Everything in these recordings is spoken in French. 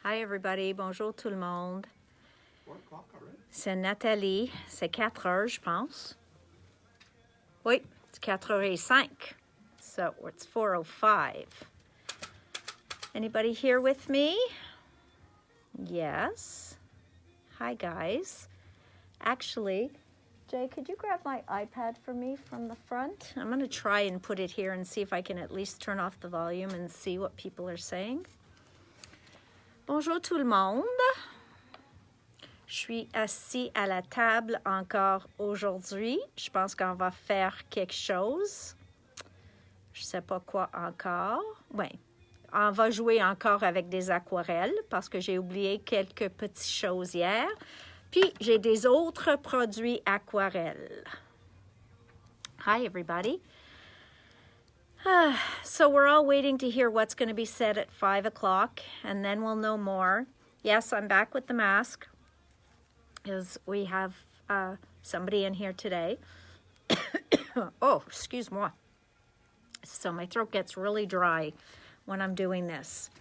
Hi everybody, bonjour tout le monde. C'est Nathalie, c'est 4 heures je pense. Oui, it's 4h05, so it's 4:05. Anybody here with me? Yes. Hi guys. Actually, Jay, could you grab my iPad for me from the front? I'm going to try and put it here and see if I can at least turn off the volume and see what people are saying. Bonjour tout le monde. Je suis assis à la table encore aujourd'hui. Je pense qu'on va faire quelque chose. Je ne sais pas quoi encore. Oui, on va jouer encore avec des aquarelles parce que j'ai oublié quelques petites choses hier. Puis, j'ai des autres produits aquarelles. Hi, everybody. So we're all waiting to hear what's going to be said at 5 o'clock, and then we'll know more. Yes, I'm back with the mask, because we have somebody in here today. Oh, excuse me. So my throat gets really dry when I'm doing this.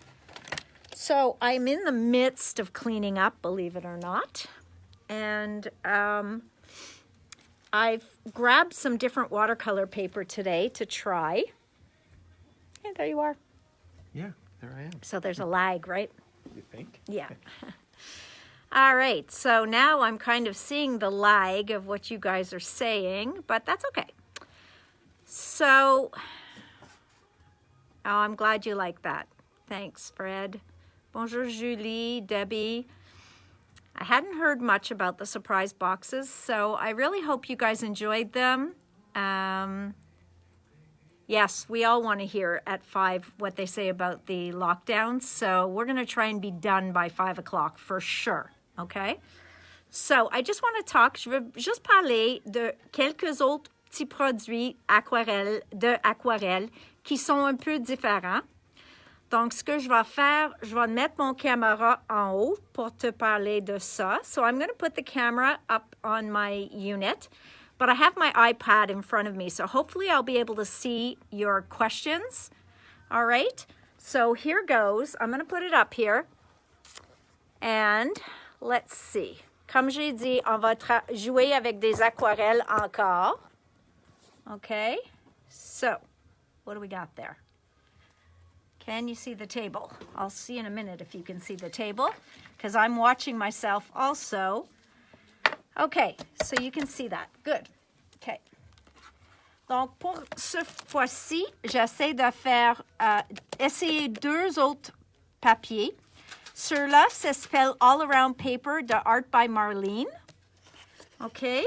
So I'm in the midst of cleaning up, believe it or not. And I've grabbed some different watercolor paper today to try. Hey, there you are. Yeah, there I am. So there's a lag, right? You think? Yeah. All right, so now I'm kind of seeing the lag of what you guys are saying, but that's okay. So, oh, I'm glad you like that. Thanks, Fred. Bonjour, Julie, Debbie. I hadn't heard much about the surprise boxes, so I really hope you guys enjoyed them. Yes, we all want to hear at 5 what they say about the lockdown, so we're going to try and be done by 5 o'clock for sure, okay? So, I just want to talk, je veux juste parler de quelques autres petits produits aquarelles qui sont un peu différents. Donc, ce que je vais faire, je vais mettre mon caméra en haut pour te parler de ça. So, I'm going to put the camera up on my unit. But I have my iPad in front of me, so hopefully I'll be able to see your questions. All right, so here goes. I'm going to put it up here. And let's see. Comme j'ai dit, on va jouer avec des aquarelles encore. Okay, so what do we got there? Can you see the table? I'll see in a minute if you can see the table, because I'm watching myself also. Okay, so you can see that. Good. Okay. Donc, pour ce fois-ci, j'essaie de faire, essayer 2 autres papiers. Ceux-là, ça s'appelle All Around Paper de Art by Marlene. OK.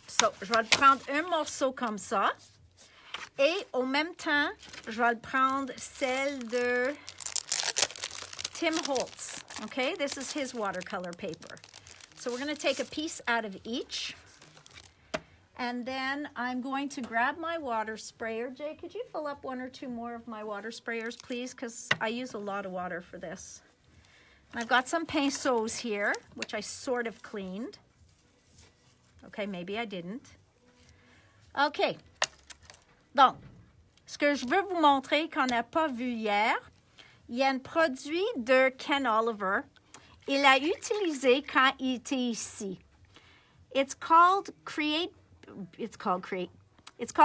So, je vais prendre un morceau comme ça. Et au même temps, je vais prendre celle de Tim Holtz. OK, this is his watercolor paper. So we're going to take a piece out of each. And then I'm going to grab my water sprayer. Jay, could you fill up 1 or 2 more of my water sprayers, please? Because I use a lot of water for this. And I've got some pinceaux here, which I sort of cleaned. Okay, maybe I didn't. Okay. Donc, ce que je veux vous montrer qu'on n'a pas vu hier, il y a un produit de Ken Oliver. Il l'a utilisé quand il était ici. It's called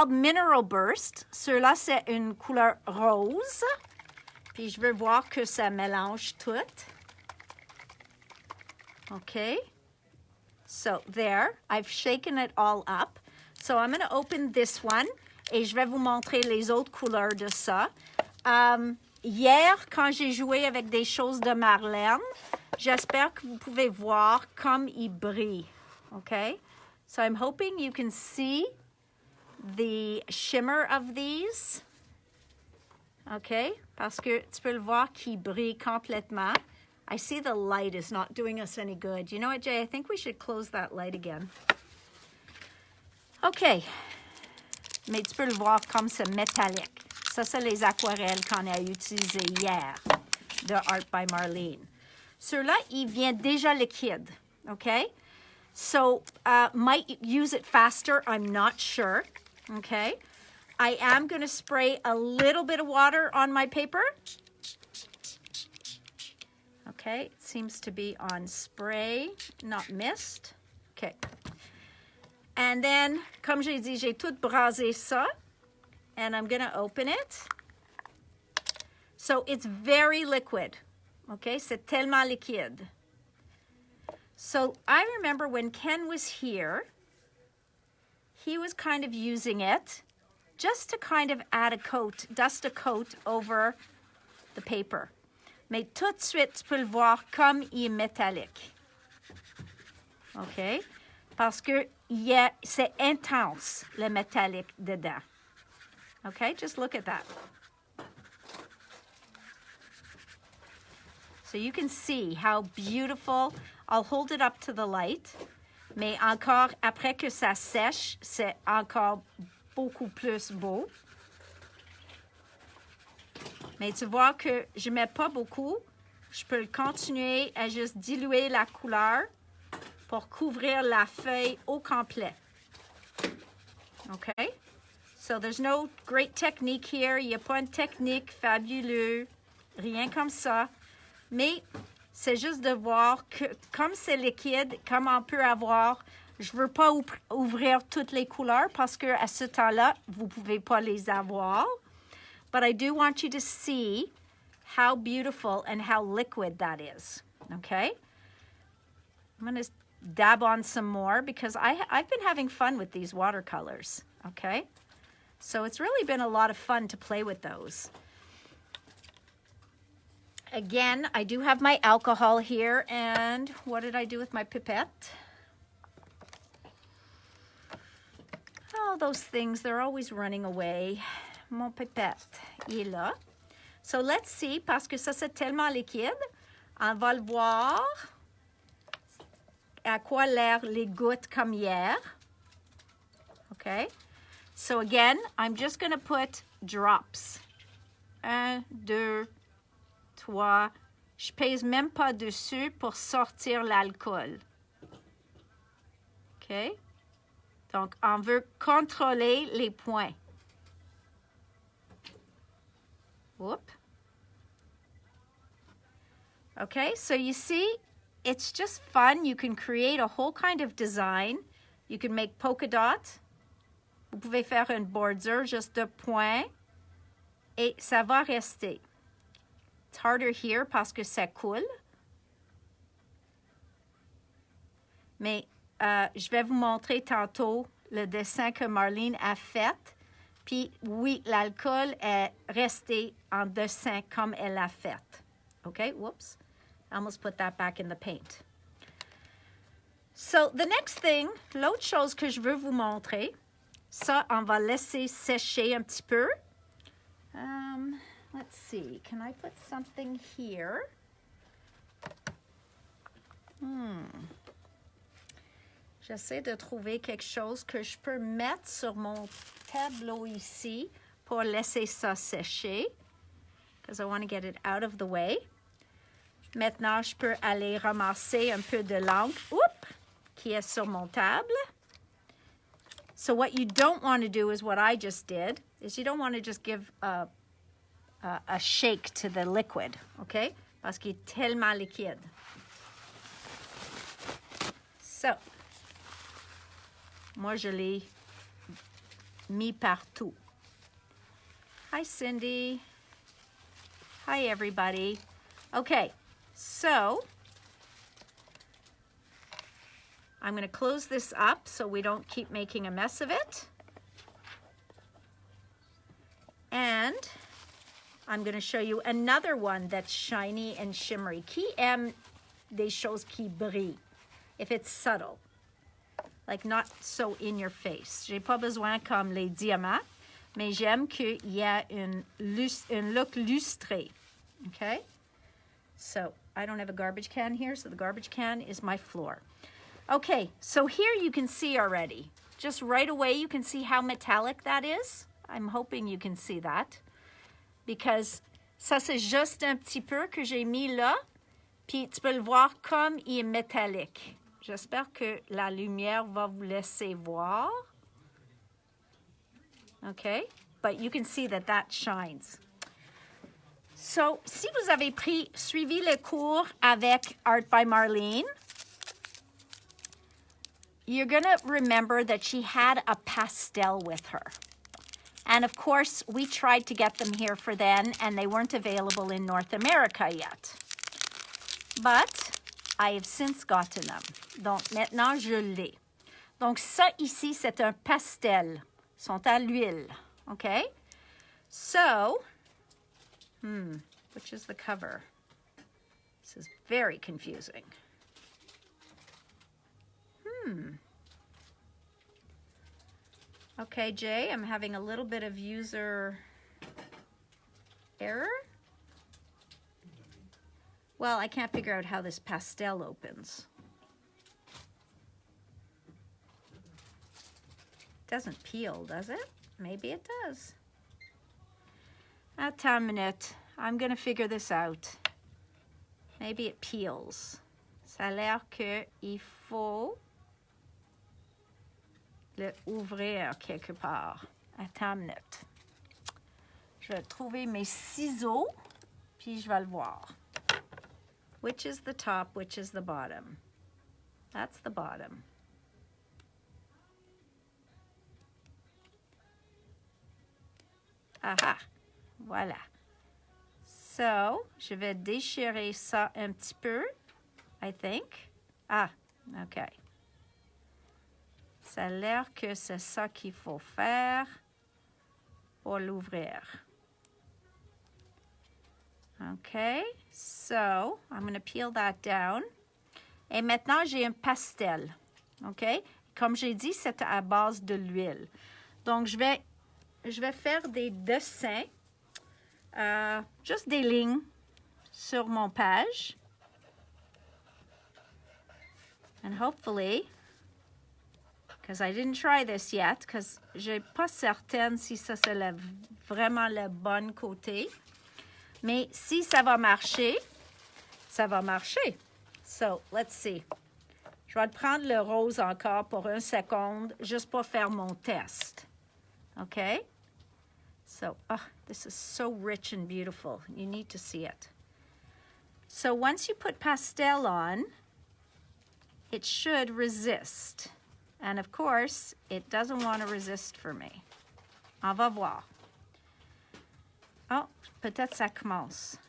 Mineral Burst. Ceux-là, c'est une couleur rose. Puis je veux voir que ça mélange tout. Okay. So there, I've shaken it all up. So I'm going to open this one et je vais vous montrer les autres couleurs de ça. Hier, quand j'ai joué avec des choses de Marlène, j'espère que vous pouvez voir comme il brille, okay? So I'm hoping you can see the shimmer of these, okay? Parce que tu peux le voir qui brille complètement. I see the light is not doing us any good. You know what, Jay? I think we should close that light again. Okay. Mais tu peux le voir comme c'est métallique. Ça, c'est les aquarelles qu'on a utilisées hier de Art by Marlene. Ceux-là, il vient déjà liquide, okay? So, might use it faster, I'm not sure, okay? I am going to spray a little bit of water on my paper. Okay, it seems to be on spray, not mist. Okay. And then, comme j'ai dit, j'ai tout brasé ça. And I'm going to open it. So it's very liquid. Okay, c'est tellement liquide. So I remember when Ken was here, he was kind of using it just to kind of add a coat, dust a coat over the paper. Mais tout de suite, tu peux le voir comme il est métallique. OK? Parce que c'est intense, le métallique dedans. Okay, just look at that. So you can see how beautiful. I'll hold it up to the light. Mais encore, après que ça sèche, c'est encore beaucoup plus beau. Mais tu vois que je ne mets pas beaucoup. Je peux le continuer à juste diluer la couleur pour couvrir la feuille au complet. Okay? So there's no great technique here. Il n'y a pas une technique fabuleuse. Rien comme ça. Mais c'est juste de voir que comme c'est liquide, comme on peut avoir, je ne veux pas ouvrir toutes les couleurs parce qu'à ce temps-là, vous ne pouvez pas les avoir. But I do want you to see how beautiful and how liquid that is. Okay? I'm going to dab on some more because I've been having fun with these watercolors. Okay? So it's really been a lot of fun to play with those. Again, I do have my alcohol here, and what did I do with my pipette? Oh, those things, they're always running away. Mon pipette, il est là. So let's see, parce que ça c'est tellement liquide, on va le voir à quoi l'air les gouttes comme hier. Okay? So again, I'm just going to put drops. 1, 2, 3. Je pèse même pas dessus pour sortir l'alcool. OK? Donc, on veut contrôler les points. Whoop. Okay, so you see, it's just fun. You can create a whole kind of design. You can make polka dots. Vous pouvez faire une bordure juste de points et ça va rester. It's harder here parce que ça coule. Mais je vais vous montrer tantôt le dessin que Marlene a fait. Puis oui, l'alcool est resté en dessin comme elle l'a fait. Okay, whoops. I almost put that back in the paint. So the next thing, l'autre chose que je veux vous montrer, ça, on va laisser sécher un petit peu. Let's see, can I put something here? J'essaie de trouver quelque chose que je peux mettre sur mon tableau ici pour laisser ça sécher. Because I want to get it out of the way. Maintenant, je peux aller ramasser un peu de l'encre qui est sur mon table. So what you don't want to do is what I just did, is you don't want to just give a shake to the liquid, okay? Parce qu'il est tellement liquide. So, moi, je l'ai mis partout. Hi, Cindy. Hi, everybody. Okay, so I'm going to close this up so we don't keep making a mess of it. And I'm going to show you another one that's shiny and shimmery. Qui aime des choses qui brillent? If it's subtle, like not so in your face. J'ai pas besoin comme les diamants, mais j'aime qu'il y a un look lustré. Okay? So I don't have a garbage can here, so the garbage can is my floor. Okay, so here you can see already. Just right away you can see how metallic that is. I'm hoping you can see that. Because ça c'est juste un petit peu que j'ai mis là. Puis tu peux le voir comme il est métallique. J'espère que la lumière va vous laisser voir. Okay, but you can see that that shines. So, si vous avez suivi le cours avec Art by Marlene, you're going to remember that she had a pastel with her. And of course, we tried to get them here for then, and they weren't available in North America yet. But I have since gotten them. Donc, maintenant, je l'ai. Donc, ça ici, c'est un pastel. Ils sont à l'huile. Okay? So, which is the cover? This is very confusing. Okay, Jay, I'm having a little bit of user error. Well, I can't figure out how this pastel opens. It doesn't peel, does it? Maybe it does. Attends une minute. I'm going to figure this out. Maybe it peels. Ça a l'air qu'il faut le ouvrir quelque part. Attends une minute. Je vais trouver mes ciseaux, puis je vais le voir. Which is the top, which is the bottom? That's the bottom. Aha, voilà. So, je vais déchirer ça un petit peu, I think. Ah, okay. Ça a l'air que c'est ça qu'il faut faire pour l'ouvrir. Okay, so I'm going to peel that down. Et maintenant, j'ai un pastel. Okay? Comme j'ai dit, c'est à base de l'huile. Donc, je vais faire des dessins, juste des lignes sur mon page. And hopefully, because I didn't try this yet, because je n'ai pas certaine si ça c'est vraiment le bon côté. Mais si ça va marcher, ça va marcher. So, let's see. Je vais prendre le rose encore pour une seconde, juste pour faire mon test. Okay? So, this is so rich and beautiful. You need to see it. So, once you put pastel on, it should resist. And of course, it doesn't want to resist for me. On va voir. Oh, peut-être ça commence.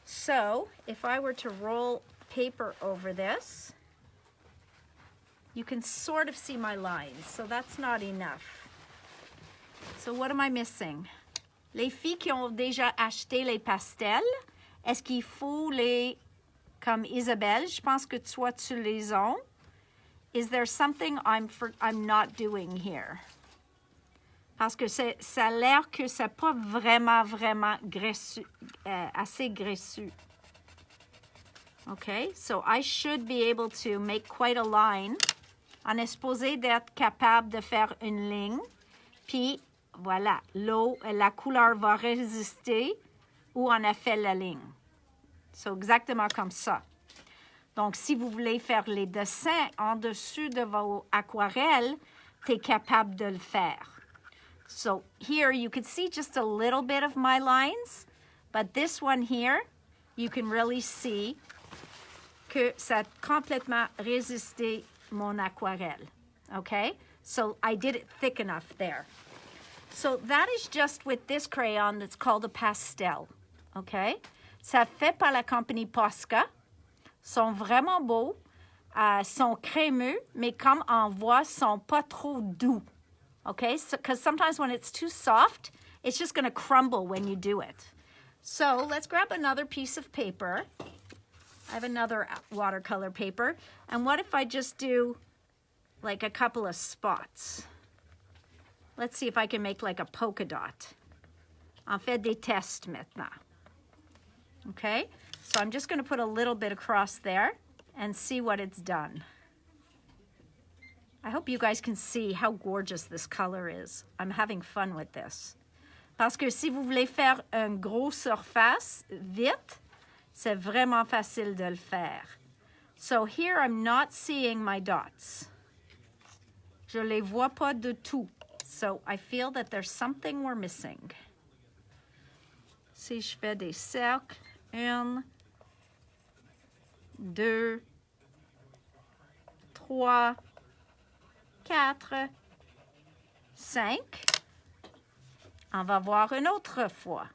So, if I were to roll paper over this, you can sort of see my lines, so that's not enough. So what am I missing? Les filles qui ont déjà acheté les pastels, est-ce qu'il faut les, comme Isabelle, je pense que toi tu les as. Is there something I'm not doing here? Parce que ça a l'air que c'est pas vraiment graisseux, assez graisseux. Okay, so I should be able to make quite a line. On est supposé d'être capable de faire une ligne. Puis, voilà, la couleur va résister où on a fait la ligne. So, exactement comme ça. Donc, si vous voulez faire les dessins en dessus de vos aquarelles, tu es capable de le faire. So here you can see just a little bit of my lines, but this one here, you can really see que ça a complètement résisté mon aquarelle, okay? So I did it thick enough there. So that is just with this crayon that's called a pastel, okay? Ça fait par la compagnie Posca. Sont vraiment beaux, sont crémeux, mais comme on voit, sont pas trop doux. Okay, because sometimes when it's too soft, it's just going to crumble when you do it. So let's grab another piece of paper. I have another watercolor paper. And what if I just do like a couple of spots? Let's see if I can make like a polka dot. On fait des tests maintenant. Okay, so I'm just going to put a little bit across there and see what it's done. I hope you guys can see how gorgeous this color is. I'm having fun with this. Parce que si vous voulez faire une grosse surface vite, c'est vraiment facile de le faire. So here I'm not seeing my dots. Je les vois pas du tout. So I feel that there's something we're missing. Si je fais des cercles, 1, 2, 3, 4, 5. On va voir une autre fois.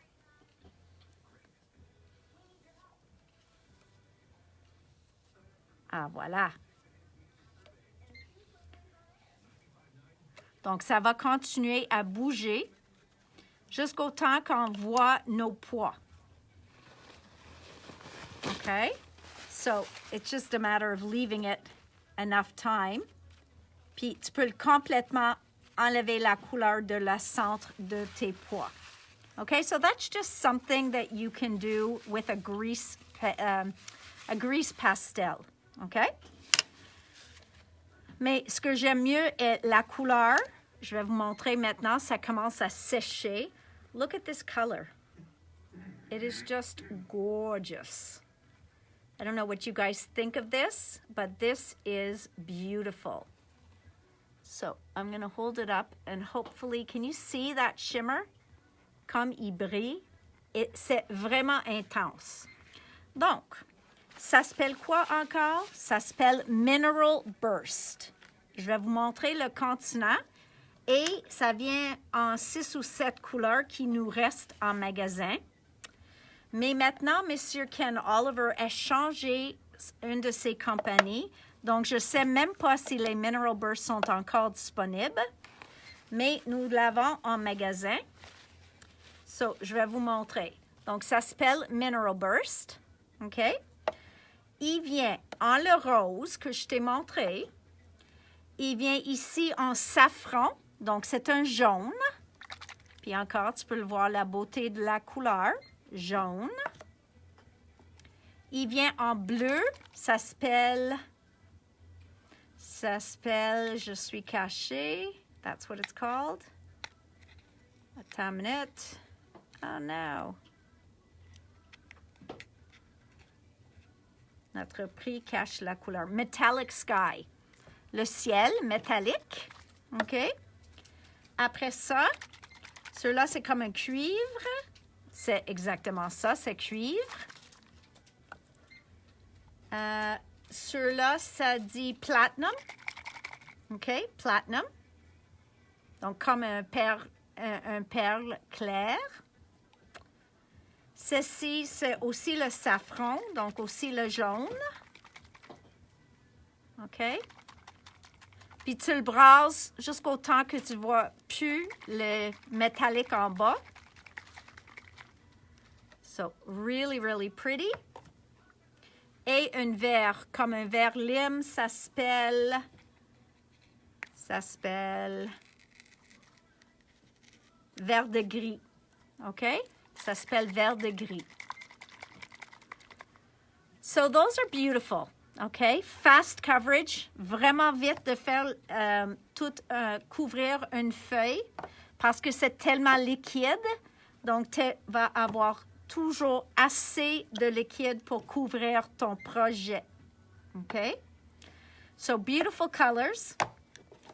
Ah, voilà. Donc, ça va continuer à bouger jusqu'au temps qu'on voit nos poids. Okay? So, it's just a matter of leaving it enough time. Puis, tu peux complètement enlever la couleur de la centre de tes pois. Okay? So, that's just something that you can do with a grease pastel. Okay? Mais ce que j'aime mieux est la couleur. Je vais vous montrer maintenant. Ça commence à sécher. Look at this color. It is just gorgeous. I don't know what you guys think of this, but this is beautiful. So I'm going to hold it up and hopefully, can you see that shimmer? Comme il brille. C'est vraiment intense. Donc, ça s'appelle quoi encore? Ça s'appelle Mineral Burst. Je vais vous montrer le continent et ça vient en 6 ou 7 couleurs qui nous restent en magasin. Mais maintenant, M. Ken Oliver a changé une de ses compagnies. Donc, je ne sais même pas si les Mineral Burst sont encore disponibles. Mais nous l'avons en magasin. So, je vais vous montrer. Donc, ça s'appelle Mineral Burst. OK? Il vient en le rose que je t'ai montré. Il vient ici en safran. Donc, c'est un jaune. Puis encore, tu peux le voir, la beauté de la couleur. Jaune. Il vient en bleu. Ça s'appelle, je suis cachée. That's what it's called. Attends une minute. Oh no. Notre prix cache la couleur. Metallic Sky. Le ciel métallique. OK? Après ça, ceux-là, c'est comme un cuivre. C'est exactement ça, c'est cuivre. Ceux-là, ça dit platinum. OK? Platinum. Donc, comme un perle clair. Ceci, c'est aussi le safran, donc aussi le jaune. OK? Puis tu le brasses jusqu'au temps que tu vois plus le métallique en bas. So, really, really pretty. Et un vert, comme un vert lime, ça s'appelle vert de gris. OK? Ça s'appelle vert de gris. So, those are beautiful. OK? Fast coverage. Vraiment vite de faire couvrir une feuille parce que c'est tellement liquide. Donc, tu vas avoir toujours assez de liquide pour couvrir ton projet. OK? So, beautiful colors.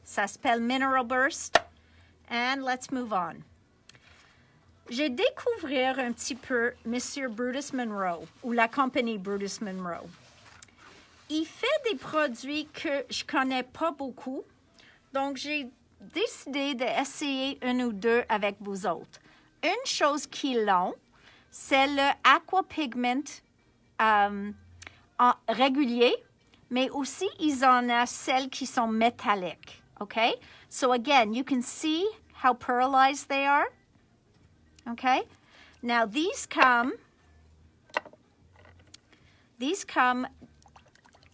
Ça s'appelle Mineral Burst. And let's move on. J'ai découvert un petit peu Monsieur Brutus Monroe ou la compagnie Brutus Monroe. Il fait des produits que je connais pas beaucoup. Donc, j'ai décidé d'essayer un ou deux avec vous autres. Une chose qu'ils ont, c'est le Aqua Pigment régulier, mais aussi, ils en ont celles qui sont métalliques. Okay? So, again, you can see how pearlized they are. Okay? Now, these come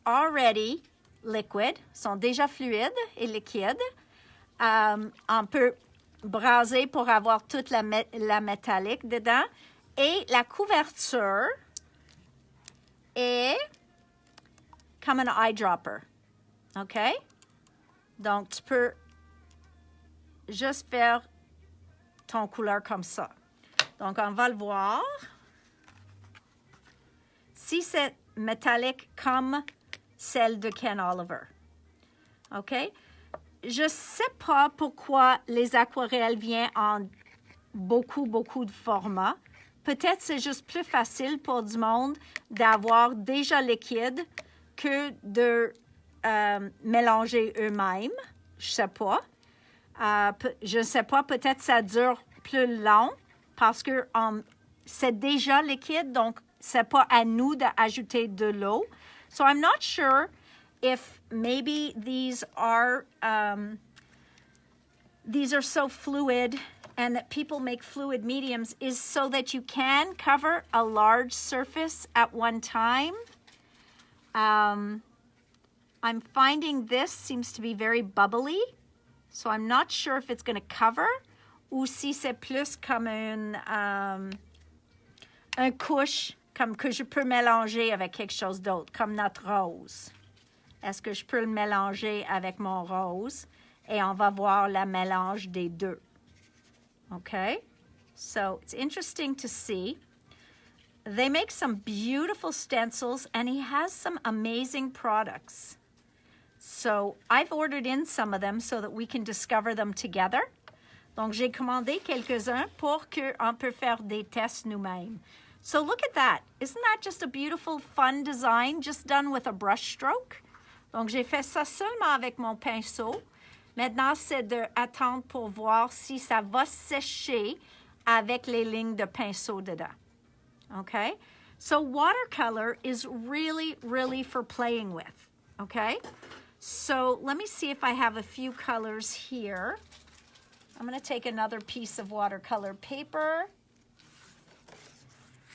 already liquid, sont déjà fluides et liquides. On peut braser pour avoir toute la métallique dedans. Et la couverture est comme un eyedropper. OK? Donc, tu peux juste faire ton couleur comme ça. Donc, on va le voir. Si c'est métallique comme celle de Ken Oliver. OK? Je ne sais pas pourquoi les aquarelles viennent en beaucoup de formats. peut-être c'est juste plus facile pour du monde d'avoir déjà liquide que de mélanger eux-mêmes. Je sais pas. Je ne sais pas, peut-être ça dure plus long parce que c'est déjà liquide, donc c'est pas à nous d'ajouter de l'eau. So I'm not sure if maybe these are so fluid and that people make fluid mediums is so that you can cover a large surface at one time. I'm finding this seems to be very bubbly, so I'm not sure if it's going to cover ou si c'est plus comme un couche comme que je peux mélanger avec quelque chose d'autre, comme notre rose. Est-ce que je peux le mélanger avec mon rose? Et on va voir le mélange des deux. Okay? So it's interesting to see. They make some beautiful stencils, and he has some amazing products. So I've ordered in some of them so that we can discover them together. Donc, j'ai commandé quelques-uns pour qu'on peut faire des tests nous-mêmes. So look at that. Isn't that just a beautiful, fun design just done with a brush stroke? Donc, j'ai fait ça seulement avec mon pinceau. Maintenant, c'est d'attendre pour voir si ça va sécher avec les lignes de pinceau dedans. Okay? So watercolor is really, really for playing with. Okay? So let me see if I have a few colors here. I'm going to take another piece of watercolor paper.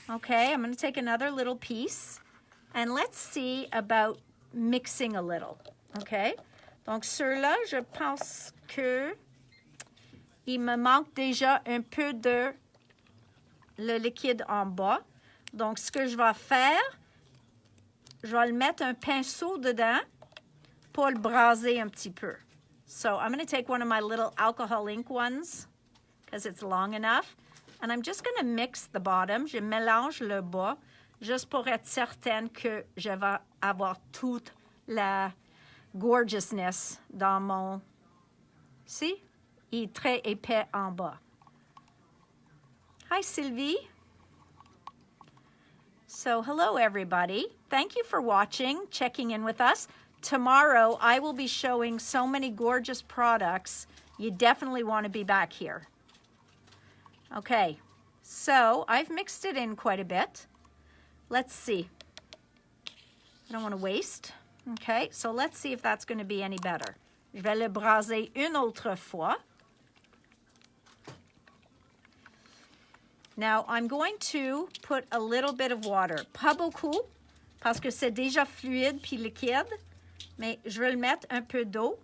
Okay, I'm going to take another little piece. And let's see about mixing a little. Okay? Donc, ceux-là, je pense que il me manque déjà un peu de le liquide en bas. Donc, ce que je vais faire, je vais le mettre un pinceau dedans pour le braser un petit peu. So, I'm going to take one of my little alcohol ink ones because it's long enough. And I'm just going to mix the bottom. Je mélange le bas juste pour être certaine que je vais avoir toute la gorgeousness dans mon... See? Il est très épais en bas. Hi, Sylvie. So, hello, everybody. Thank you for watching, checking in with us. Tomorrow, I will be showing so many gorgeous products. You definitely want to be back here. Okay, so I've mixed it in quite a bit. Let's see. I don't want to waste. Okay, so let's see if that's going to be any better. Je vais le braser une autre fois. Now, I'm going to put a little bit of water. Pas beaucoup, parce que c'est déjà fluide puis liquide. Mais je vais le mettre un peu d'eau.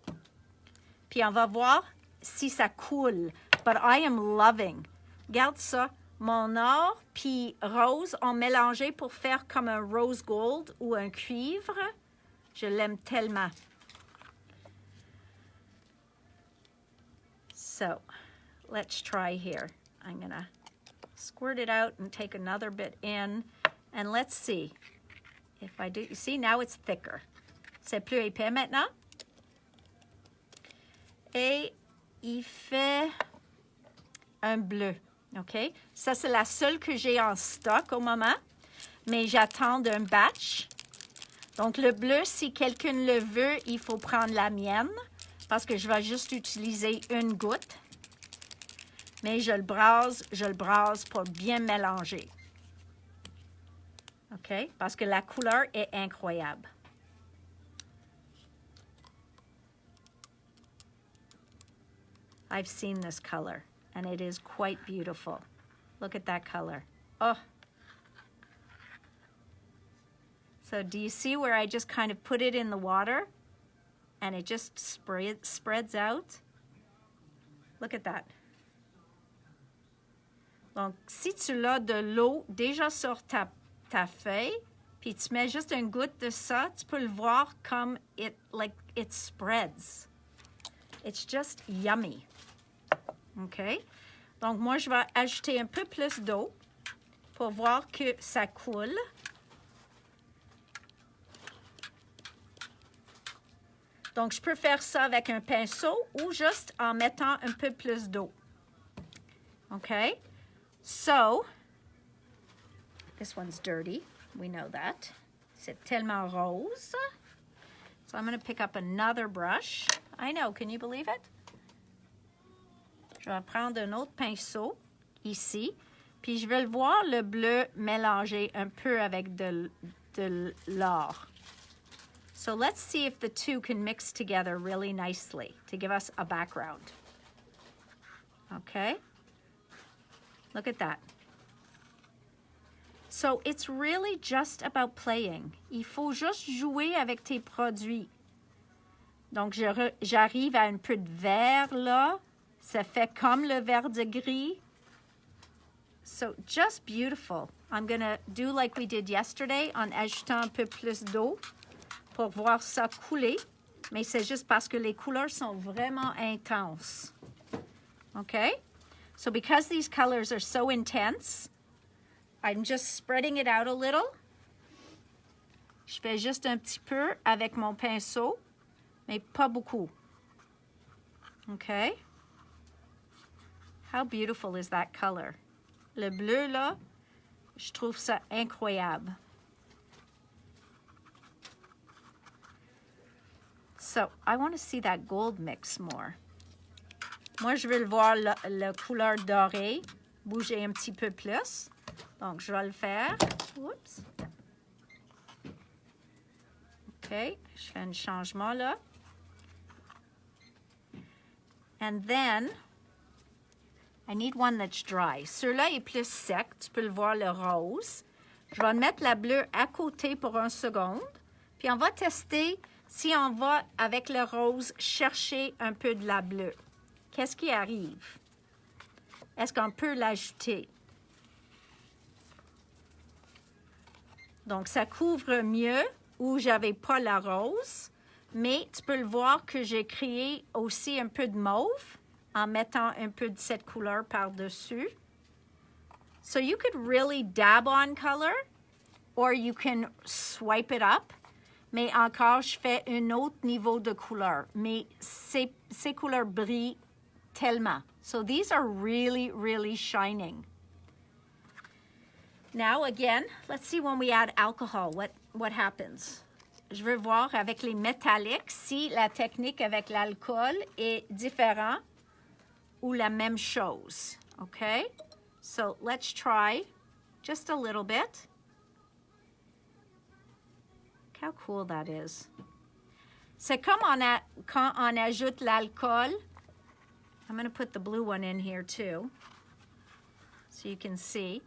Puis on va voir si ça coule. But I am loving. Regarde ça. Mon or puis rose ont mélangé pour faire comme un rose gold ou un cuivre. Je l'aime tellement. So, let's try here. I'm going to squirt it out and take another bit in. And let's see if I do. You see, now it's thicker. C'est plus épais maintenant. Et il fait un bleu. OK? Ça, c'est la seule que j'ai en stock au moment. Mais j'attends un batch. Donc, le bleu, si quelqu'un le veut, il faut prendre la mienne. Parce que je vais juste utiliser une goutte. Mais je le brase pour bien mélanger. OK? Parce que la couleur est incroyable. I've seen this color, and it is quite beautiful. Look at that color. Oh. So do you see where I just kind of put it in the water, and it just spreads out? Look at that. Donc, si tu l'as de l'eau déjà sur ta feuille, puis tu mets juste une goutte de ça, tu peux le voir comme it spreads. It's just yummy. OK? Donc, moi, je vais ajouter un peu plus d'eau pour voir que ça coule. Donc, je peux faire ça avec un pinceau ou juste en mettant un peu plus d'eau. OK? So, This one's dirty. We know that. C'est tellement rose. So I'm going to pick up another brush. I know, can you believe it? Je vais prendre un autre pinceau, ici, puis je vais le voir le bleu mélangé un peu avec de l'or. So let's see if the two can mix together really nicely to give us a background. Okay? Look at that. So it's really just about playing. Il faut juste jouer avec tes produits. Donc, j'arrive à un peu de vert là. Ça fait comme le vert de gris. So just beautiful. I'm going to do like we did yesterday en ajoutant un peu plus d'eau pour voir ça couler. Mais c'est juste parce que les couleurs sont vraiment intenses. Okay? So because these colors are so intense, I'm just spreading it out a little. Je fais juste un petit peu avec mon pinceau, mais pas beaucoup. Okay? How beautiful is that color? Le bleu, là, je trouve ça incroyable. So, I want to see that gold mix more. Moi, je veux le voir, la couleur dorée, bouger un petit peu plus. Donc, je vais le faire. Oups. OK, je fais un changement là. And then, I need one that's dry. Celui-là est plus sec, tu peux le voir, le rose. Je vais mettre la bleue à côté pour 1 seconde. Puis on va tester si on va, avec le rose, chercher un peu de la bleue. Qu'est-ce qui arrive? Est-ce qu'on peut l'ajouter? Donc, ça couvre mieux où j'avais pas la rose. Mais tu peux le voir que j'ai créé aussi un peu de mauve en mettant un peu de cette couleur par-dessus. So you could really dab on color or you can swipe it up. Mais encore, je fais un autre niveau de couleur. Mais ces couleurs brillent tellement. So these are really, really shining. Now again, let's see when we add alcohol, what happens. Je veux voir avec les métalliques si la technique avec l'alcool est différente ou la même chose. Okay? So let's try just a little bit. Look how cool that is. C'est comme quand on ajoute l'alcool. I'm going to put the blue one in here too so you can see.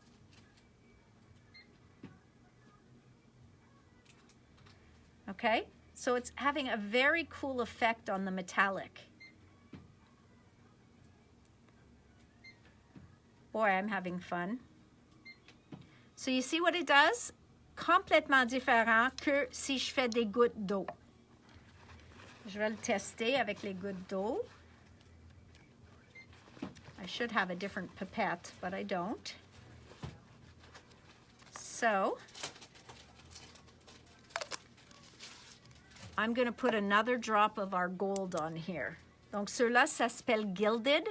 Okay, so it's having a very cool effect on the metallic. Boy, I'm having fun. So you see what it does? Complètement différent que si je fais des gouttes d'eau. Je vais le tester avec les gouttes d'eau. I should have a different pipette, but I don't. So, I'm going to put another drop of our gold on here. Donc, ceux-là, ça s'appelle gilded.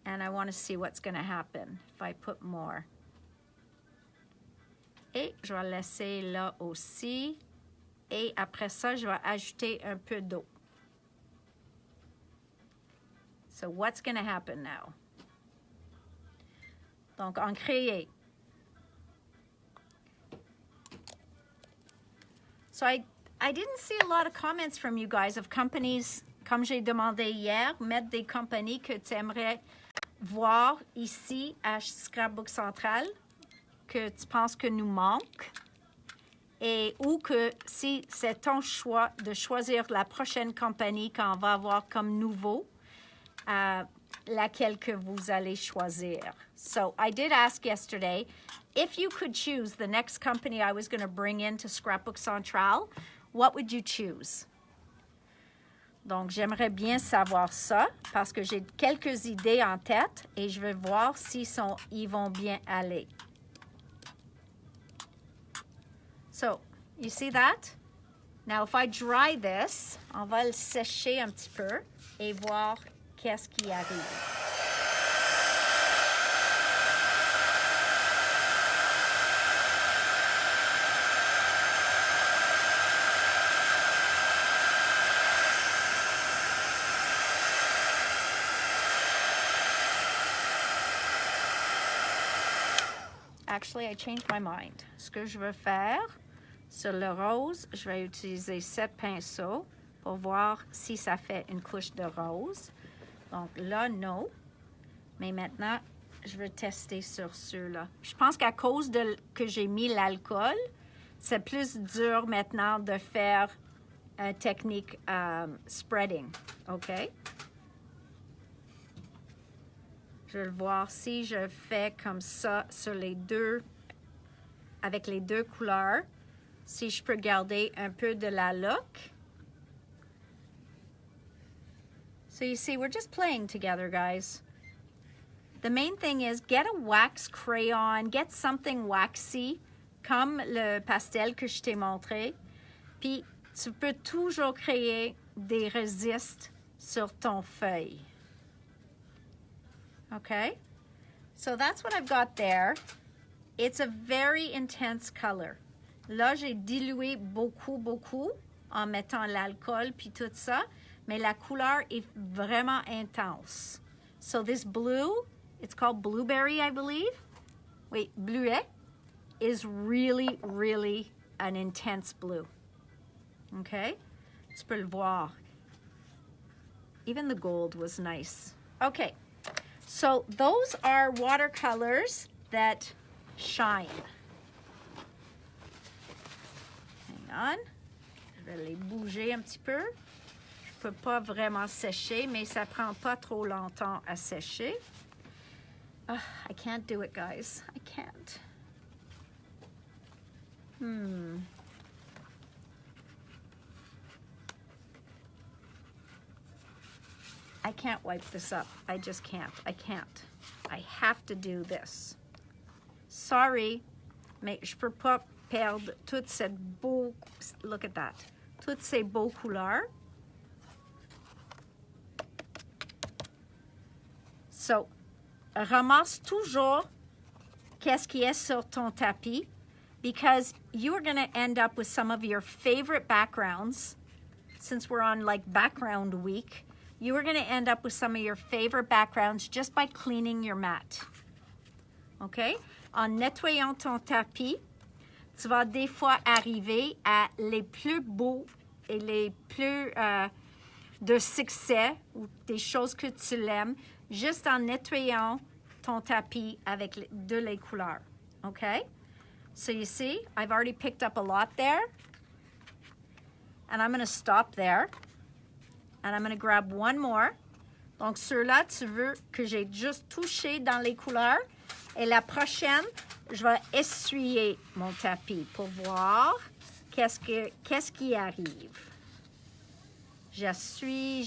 And I want to see what's going to happen if I put more. Et je vais laisser là aussi. Et après ça, je vais ajouter un peu d'eau. So, what's going to happen now? Donc, en créer. So I didn't see a lot of comments from you guys of companies, comme j'ai demandé hier, mettre des compagnies que tu aimerais voir ici à Scrapbook Central, que tu penses que nous manque, et ou que si c'est ton choix de choisir la prochaine compagnie qu'on va avoir comme nouveau, laquelle que vous allez choisir. So I did ask yesterday, if you could choose the next company I was going to bring into Scrapbook Central, what would you choose? Donc, j'aimerais bien savoir ça parce que j'ai quelques idées en tête et je vais voir ils vont bien aller. So, you see that? Now, if I dry this, on va le sécher un petit peu et voir qu'est-ce qui arrive. actually, I changed my mind. Ce que je veux faire, sur le rose, je vais utiliser 7 pinceaux pour voir si ça fait une couche de rose. Donc là, non. Mais maintenant, je vais tester sur ceux-là. Je pense qu'à cause que j'ai mis l'alcool, c'est plus dur maintenant de faire une technique spreading. OK? Je vais voir si je fais comme ça sur les deux, avec les deux couleurs, si je peux garder un peu de la look. So you see, we're just playing together, guys. The main thing is get a wax crayon, get something waxy, comme le pastel que je t'ai montré. Puis, tu peux toujours créer des résistes sur ton feuille. Okay? So that's what I've got there. It's a very intense color. Là, j'ai dilué beaucoup en mettant l'alcool puis tout ça. Mais la couleur est vraiment intense. So this blue, it's called blueberry, I believe. Wait, bleuet is really, really an intense blue. Okay? Tu peux le voir. Even the gold was nice. Okay, so those are watercolors that shine. Hang on. Je vais les bouger un petit peu. Je peux pas vraiment sécher, mais ça prend pas trop longtemps à sécher. I can't do it, guys. I can't. I can't wipe this up. I just can't. I can't. I have to do this. Sorry, mais je peux pas perdre toute cette beau... Look at that. Toutes ces beaux couleurs. So, ramasse toujours qu'est-ce qui est sur ton tapis, because you are going to end up with some of your favorite backgrounds. Since we're on like background week, you are going to end up with some of your favorite backgrounds just by cleaning your mat. OK? En nettoyant ton tapis, tu vas des fois arriver à les plus beaux et les plus de succès ou des choses que tu l'aimes, juste en nettoyant ton tapis avec de les couleurs. Okay? So you see, I've already picked up a lot there. And I'm going to stop there. And I'm going to grab one more. Donc, ceux-là, tu veux que j'ai juste touché dans les couleurs. Et la prochaine, je vais essuyer mon tapis pour voir qu'est-ce qui arrive. J'essuie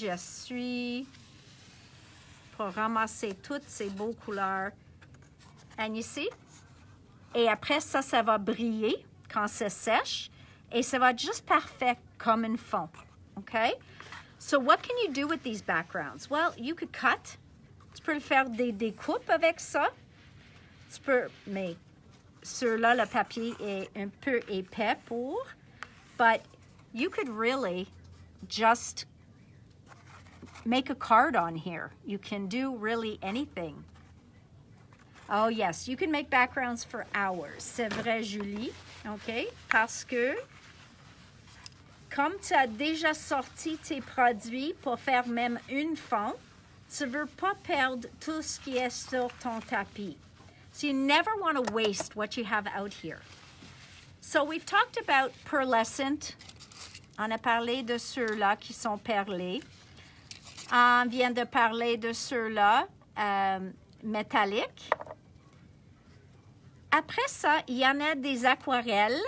pour ramasser toutes ces beaux couleurs. And you see? Et après ça, ça va briller quand c'est sèche. Et ça va être juste parfait comme un fond. Okay? So what can you do with these backgrounds? Well, you could cut. Tu peux faire des découpes avec ça. Tu peux, mais ceux-là, le papier est un peu épais pour. But you could really just make a card on here. You can do really anything. Oh yes, you can make backgrounds for hours. C'est vrai, Julie. OK? Parce que comme tu as déjà sorti tes produits pour faire même une fond, tu ne veux pas perdre tout ce qui est sur ton tapis. So you never want to waste what you have out here. So we've talked about pearlescent. On a parlé de ceux-là qui sont perlés. On vient de parler de ceux-là métalliques. Après ça, il y en a des aquarelles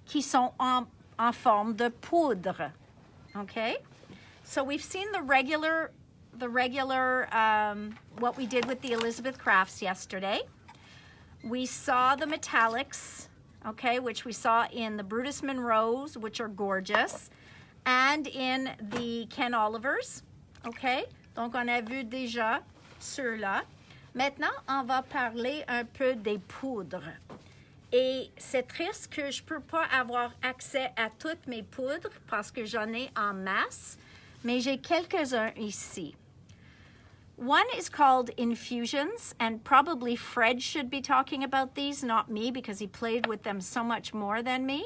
qui sont en forme de poudre. Okay? So we've seen the regular what we did with the Elizabeth Crafts yesterday. We saw the metallics, okay, which we saw in the Brutus Monroes, which are gorgeous, and in the Ken Olivers, okay? Donc, on a vu déjà ceux-là. Maintenant, on va parler un peu des poudres. Et c'est triste que je ne peux pas avoir accès à toutes mes poudres parce que j'en ai en masse, mais j'ai quelques-uns ici. One is called infusions, and probably Fred should be talking about these, not me, because he played with them so much more than me.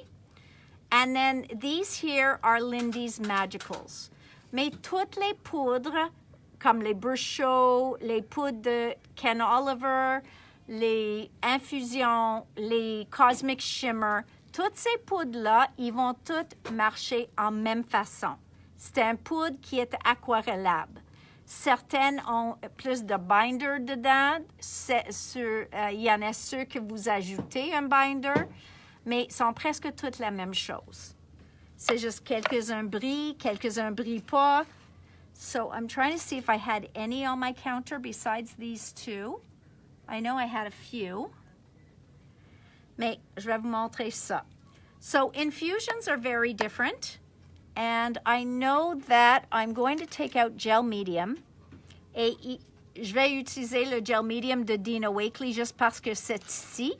And then these here are Lindy's Magicals. Mais toutes les poudres, comme les Bruchot, les poudres de Ken Oliver, les infusions, les Cosmic Shimmer, toutes ces poudres-là, ils vont toutes marcher en même façon. C'est un poudre qui est aquarellable. Certaines ont plus de binder dedans. Il y en a ceux que vous ajoutez un binder, mais sont presque toutes la même chose. C'est juste quelques-uns brillent pas. So I'm trying to see if I had any on my counter besides these two. I know I had a few. Mais je vais vous montrer ça. So infusions are very different. And I know that I'm going to take out gel medium. Et je vais utiliser le gel medium de Dina Wakley juste parce que c'est ici,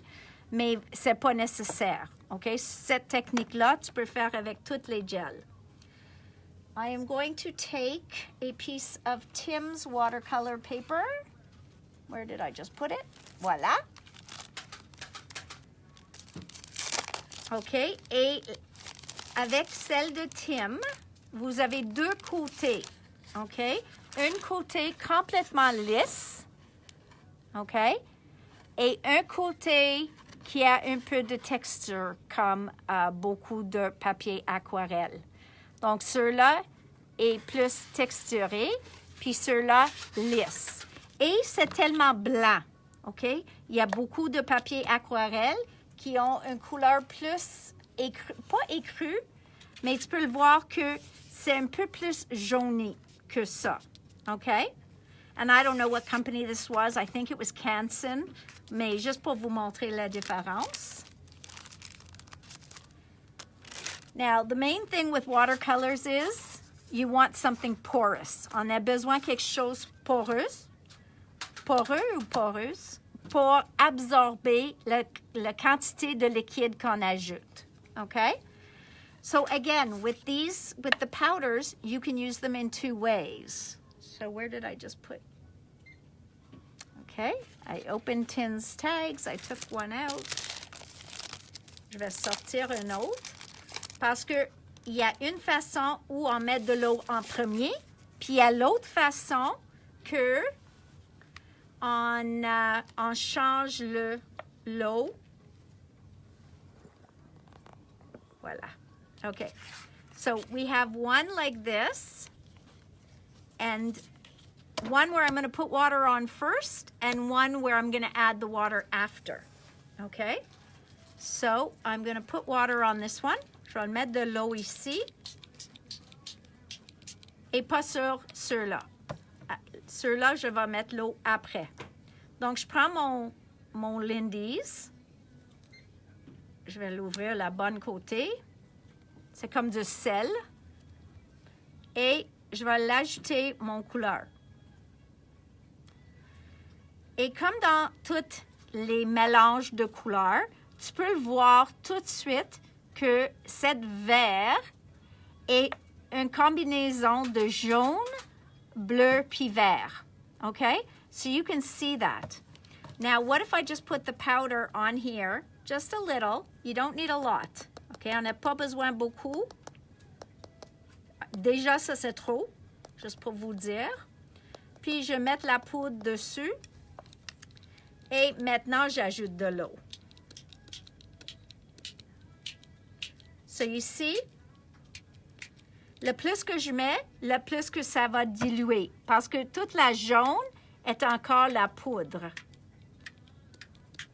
mais c'est pas nécessaire. OK? Cette technique-là, tu peux faire avec toutes les gels. I am going to take a piece of Tim's watercolor paper. Where did I just put it? Voilà. OK? Et avec celle de Tim, vous avez deux côtés, OK? Un côté complètement lisse, OK? Et un côté qui a un peu de texture, comme beaucoup de papier aquarelle. Donc, ceux-là est plus texturé, puis ceux-là lisse. Et c'est tellement blanc, OK? Il y a beaucoup de papier aquarelle qui ont une couleur plus pas écrue, mais tu peux le voir que c'est un peu plus jauni que ça, okay? And I don't know what company this was. I think it was Canson, mais juste pour vous montrer la différence. Now, the main thing with watercolors is you want something porous. On a besoin de quelque chose poreux ou poreuse, pour absorber la quantité de liquide qu'on ajoute. Okay? So again, with the powders, you can use them in two ways. So where did I just put? Okay, I opened Tim's tags. I took one out. Je vais sortir un autre. Parce que il y a une façon où on met de l'eau en premier, puis il y a l'autre façon que on change l'eau. Voilà. Okay. So we have one like this, and one where I'm going to put water on first, and one where I'm going to add the water after. Okay? So I'm going to put water on this one. Je vais mettre de l'eau ici. Et pas sur ceux-là. Ceux-là, je vais mettre l'eau après. Donc, je prends mon Lindy's. Je vais l'ouvrir la bonne côté. C'est comme du sel. Et je vais l'ajouter mon couleur. Et comme dans tous les mélanges de couleurs, tu peux le voir tout de suite que cette vert est une combinaison de jaune, bleu, puis vert. Okay? So you can see that. Now, what if I just put the powder on here, just a little. You don't need a lot. Okay? On n'a pas besoin beaucoup. Déjà, ça, c'est trop, juste pour vous dire. Puis, je vais mettre la poudre dessus. Et maintenant, j'ajoute de l'eau. So, ici, le plus que je mets, le plus que ça va diluer. Parce que toute la jaune est encore la poudre.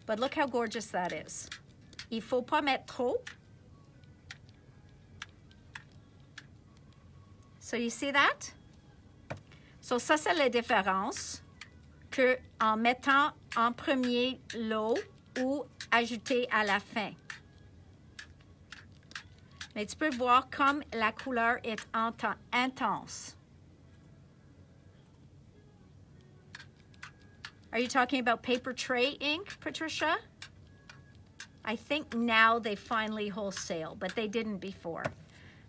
But look how gorgeous that is. Il ne faut pas mettre trop. So you see that? So ça, c'est la différence que en mettant en premier l'eau ou ajouter à la fin. Mais tu peux voir comme la couleur est intense. Are you talking about paper tray ink, Patricia? I think now they finally wholesale, but they didn't before.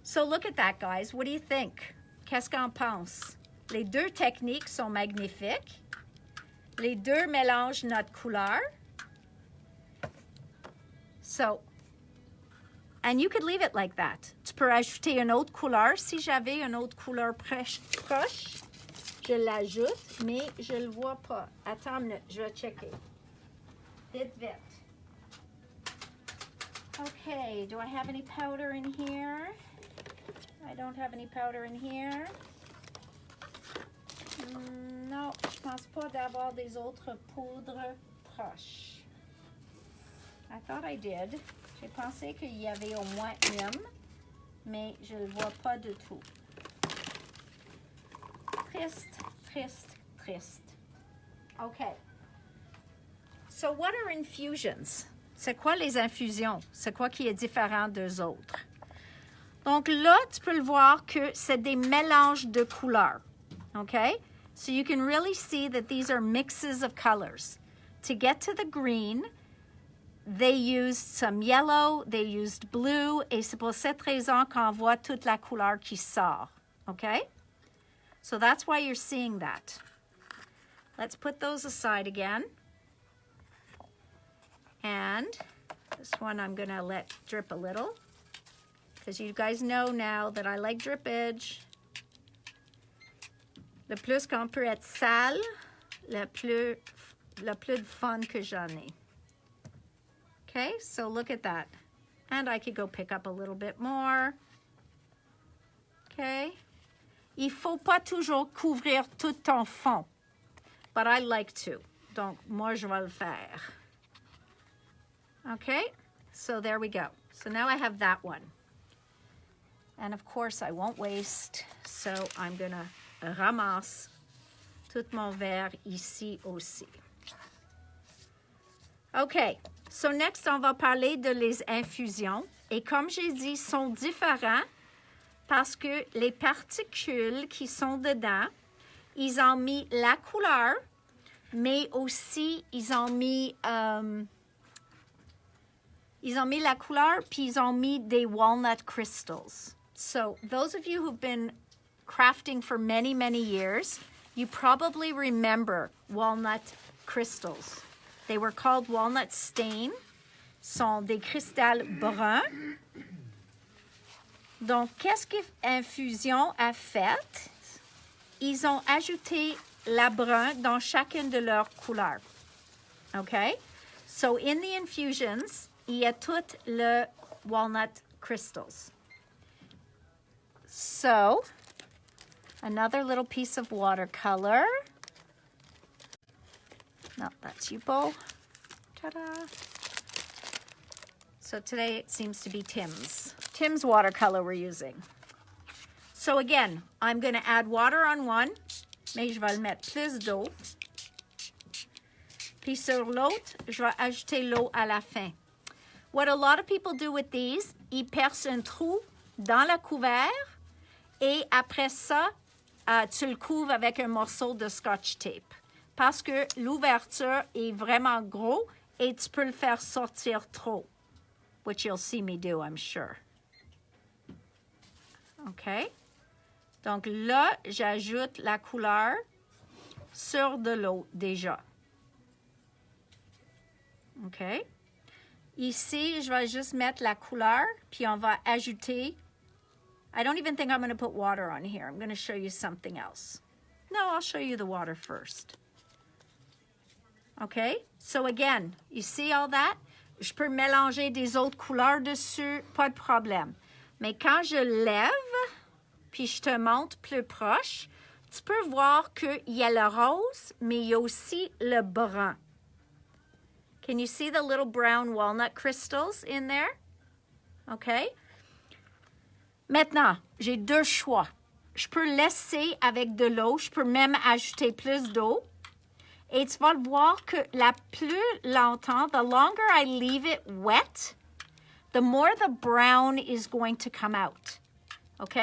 So look at that, guys. What do you think? Qu'est-ce qu'on pense? Les deux techniques sont magnifiques. Les deux mélangent notre couleur. So, and you could leave it like that. Tu peux ajouter une autre couleur. Si j'avais une autre couleur proche, je l'ajoute, mais je ne le vois pas. Attends une minute, je vais checker. Vite, vite. Okay, do I have any powder in here? I don't have any powder in here. Non, je pense pas d'avoir des autres poudres proches. I thought I did. J'ai pensé qu'il y avait au moins une, mais je ne le vois pas du tout. Triste, triste, triste. Okay. So what are infusions? C'est quoi les infusions? C'est quoi qui est différent d'eux autres? Donc là, tu peux le voir que c'est des mélanges de couleurs. Okay? So you can really see that these are mixes of colors. To get to the green, they used some yellow, they used blue, et c'est pour cette raison qu'on voit toute la couleur qui sort. Okay? So that's why you're seeing that. Let's put those aside again. And this one I'm going to let drip a little, because you guys know now that I like drippage. Le plus qu'on peut être sale, le plus de fun que j'en ai. Okay, so look at that. And I could go pick up a little bit more. Okay. Il faut pas toujours couvrir tout ton fond. But I like to. Donc, moi, je vais le faire. Okay, so there we go. So now I have that one. And of course, I won't waste. So I'm going to ramasse tout mon verre ici aussi. OK, so next, on va parler de les infusions. Et comme j'ai dit, sont différents parce que les particules qui sont dedans, ils ont mis la couleur, mais aussi ils ont mis la couleur, puis ils ont mis des walnut crystals. So those of you who've been crafting for many, many years, you probably remember walnut crystals. They were called walnut stain. Sont des cristals bruns. Donc, qu'est-ce qu'Infusion a fait? Ils ont ajouté la brun dans chacune de leurs couleurs. Okay? So, in the infusions, il y a tout le walnut crystals. So, another little piece of watercolor. No, that's you, Bo. Ta-da. So today it seems to be Tim's. Tim's watercolor we're using. So again, I'm going to add water on one, mais je vais le mettre plus d'eau. Puis sur l'autre, je vais ajouter l'eau à la fin. What a lot of people do with these, ils percent un trou dans le couvert et après ça, tu le couvres avec un morceau de scotch tape. Parce que l'ouverture est vraiment gros et tu peux le faire sortir trop. Which you'll see me do, I'm sure. OK? Donc là, j'ajoute la couleur sur de l'eau déjà. OK? Ici, je vais juste mettre la couleur, puis on va ajouter. I don't even think I'm going to put water on here. I'm going to show you something else. No, I'll show you the water first. OK? So again, you see all that? Je peux mélanger des autres couleurs dessus, pas de problème. Mais quand je lève, puis je te montre plus proche, tu peux voir qu'il y a le rose, mais il y a aussi le brun. Can you see the little brown walnut crystals in there? OK? Maintenant, j'ai deux choix. Je peux laisser avec de l'eau, je peux même ajouter plus d'eau. Et tu vas le voir que la plus longtemps, the longer I leave it wet, the more the brown is going to come out. OK?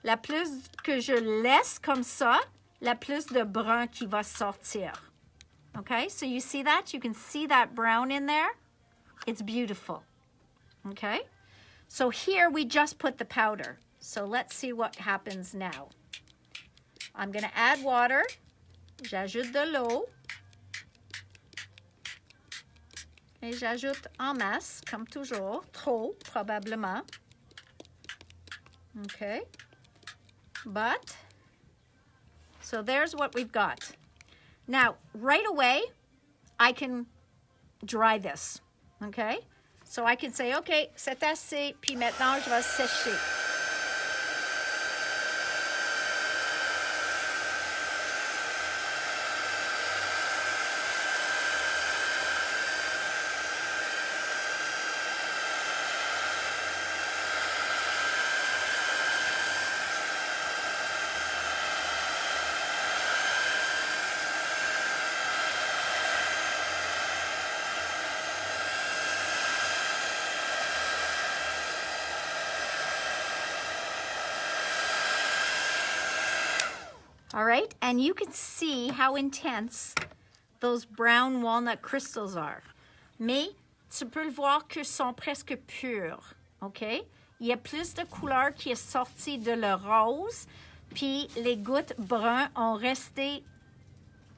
La plus que je laisse comme ça, la plus de brun qui va sortir. OK? So you see that? You can see that brown in there? It's beautiful. OK? So here we just put the powder. So let's see what happens now. I'm going to add water. J'ajoute de l'eau. Et j'ajoute en masse, comme toujours. Trop, probablement. Okay. But, so there's what we've got. Now, right away, I can dry this. Okay? So I can say, OK, c'est assez, puis maintenant, je vais sécher. All right, and you can see how intense those brown walnut crystals are. Mais tu peux le voir qu'ils sont presque purs, OK? Il y a plus de couleur qui est sortie de le rose, puis les gouttes bruns ont resté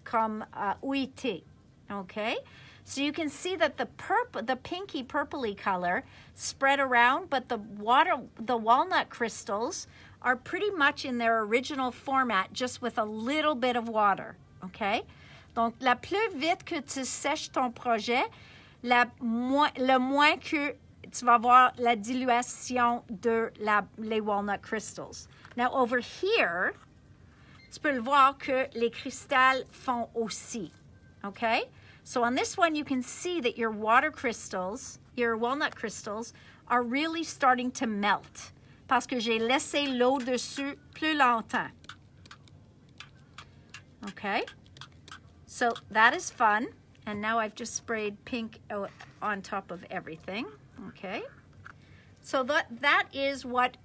comme ouïtées, OK? So you can see that the pinky purpley color spread around, but the walnut crystals are pretty much in their original format, just with a little bit of water, OK? Donc, la plus vite que tu sèches ton projet, le moins que tu vas voir la dilution de les walnut crystals. Now, over here, tu peux le voir que les cristals font aussi, OK? So on this one, you can see that your walnut crystals are really starting to melt parce que j'ai laissé l'eau dessus plus longtemps. Okay? So that is fun. And now I've just sprayed pink on top of everything. Okay? So that is what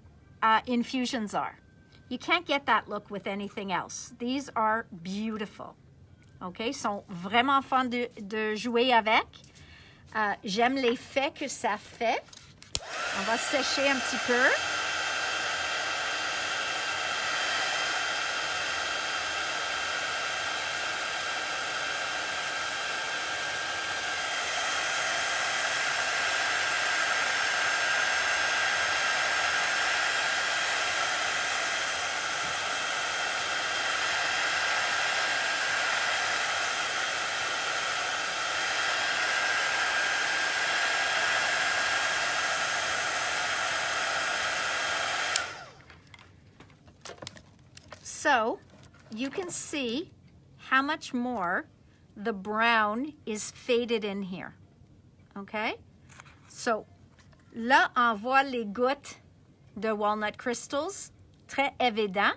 infusions are. You can't get that look with anything else. These are beautiful. OK? Ils sont vraiment fun de jouer avec. J'aime l'effet que ça fait. On va sécher un petit peu. So you can see how much more the brown is faded in here. Okay? So là, on voit les gouttes de walnut crystals, très évident.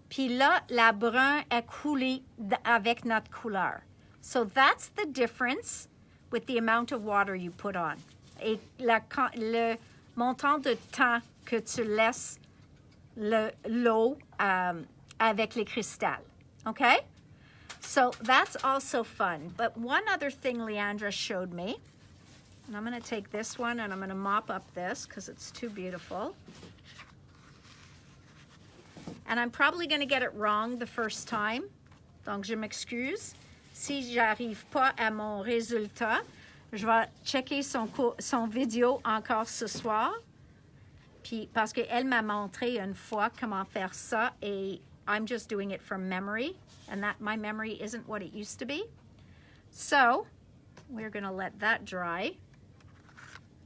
Puis là, la brun est coulée avec notre couleur. So that's the difference with the amount of water you put on. Et le montant de temps que tu laisses l'eau avec les cristals, okay? So that's also fun. But one other thing Leandra showed me, and I'm going to take this one and I'm going to mop up this because it's too beautiful. And I'm probably going to get it wrong the first time, donc je m'excuse. Si j'arrive pas à mon résultat, je vais checker son vidéo encore ce soir. Puis parce qu'elle m'a montré une fois comment faire ça et I'm just doing it from memory, and that my memory isn't what it used to be. So we're going to let that dry.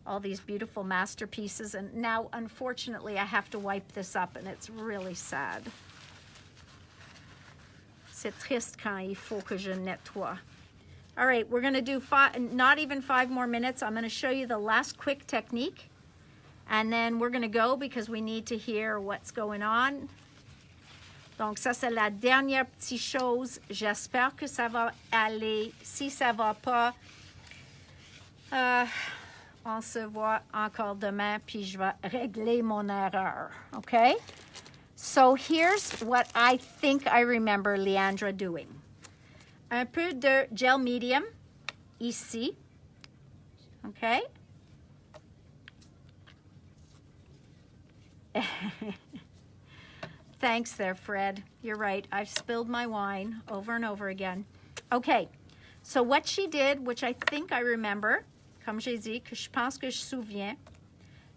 All these beautiful masterpieces. And now, unfortunately, I have to wipe this up, and it's really sad. C'est triste quand il faut que je nettoie. All right, we're going to do not even 5 more minutes. I'm going to show you the last quick technique. And then we're going to go because we need to hear what's going on. Donc, ça, c'est la dernière petite chose. J'espère que ça va aller. Si ça ne va pas, on se voit encore demain, puis je vais régler mon erreur. Okay? So, here's what I think I remember Leandra doing. Un peu de gel medium, ici. Okay? thanks there, Fred. You're right. I've spilled my wine over and over again. Okay, so what she did, which I think I remember, comme j'ai dit, que je pense que je souviens,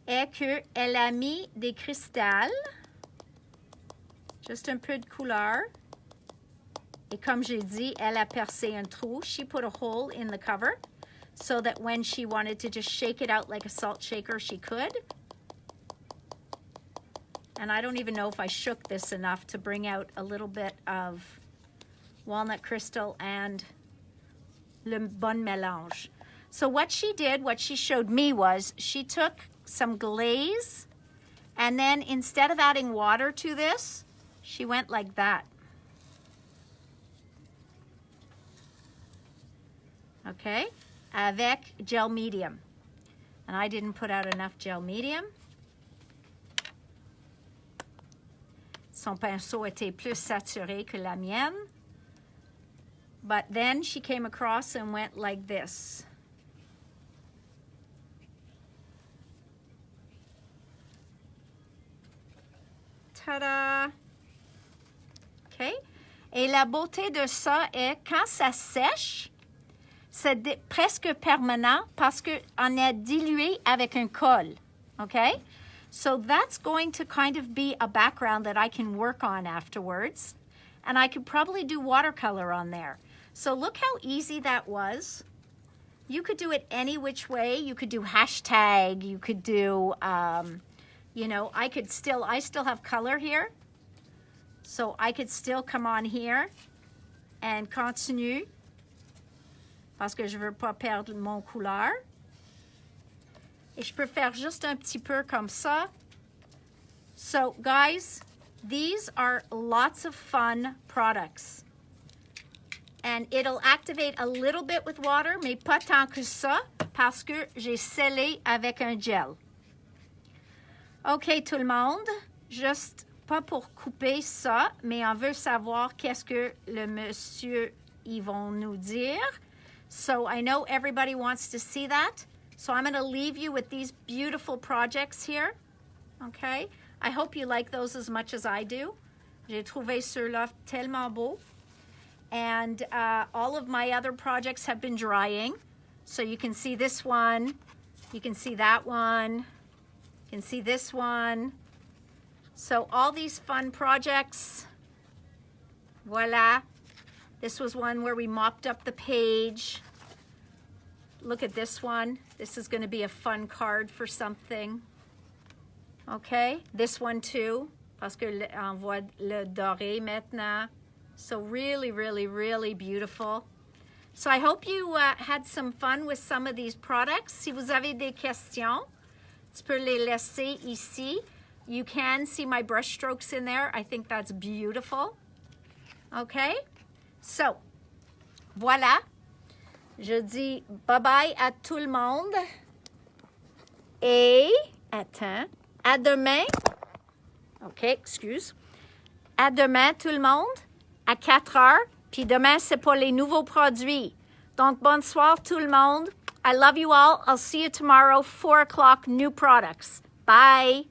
est qu'elle a mis des cristals, juste un peu de couleur. Et comme j'ai dit, elle a percé un trou. She put a hole in the cover so that when she wanted to just shake it out like a salt shaker, she could. And I don't even know if I shook this enough to bring out a little bit of walnut crystal and le bon mélange. So what she did, what she showed me was she took some glaze and then instead of adding water to this, she went like that. Okay, avec gel medium. And I didn't put out enough gel medium. Son pinceau était plus saturé que la mienne. But then she came across and went like this. Ta-da! OK? Et la beauté de ça est quand ça sèche, c'est presque permanent parce qu'on a dilué avec un colle. Okay? So that's going to kind of be a background that I can work on afterwards. And I could probably do watercolor on there. So look how easy that was. You could do it any which way. You could do hashtag. You could do, you know, I still have color here. So I could still come on here and continue parce que je veux pas perdre mon couleur. Et je peux faire juste un petit peu comme ça. So, guys, these are lots of fun products. And it'll activate a little bit with water, mais pas tant que ça, parce que j'ai scellé avec un gel. OK, tout le monde, juste pas pour couper ça, mais on veut savoir qu'est-ce que le monsieur ils vont nous dire. So, I know everybody wants to see that. So I'm going to leave you with these beautiful projects here, okay? I hope you like those as much as I do. J'ai trouvé ceux-là tellement beaux. And all of my other projects have been drying. So you can see this one, you can see that one, you can see this one. So all these fun projects, voila. This was one where we mopped up the page. Look at this one. This is going to be a fun card for something. Okay, this one too, parce que on voit le doré maintenant. So really, really, really beautiful. So I hope you had some fun with some of these products. Si vous avez des questions, tu peux les laisser ici. You can see my brush strokes in there. I think that's beautiful. Okay, so voilà. Je dis bye-bye à tout le monde. Et, attends, à demain. OK, excuse. À demain, tout le monde, à 4 heures. Puis demain, c'est pour les nouveaux produits. Donc, bonsoir tout le monde. I love you all. I'll see you tomorrow, 4 o'clock, new products. Bye.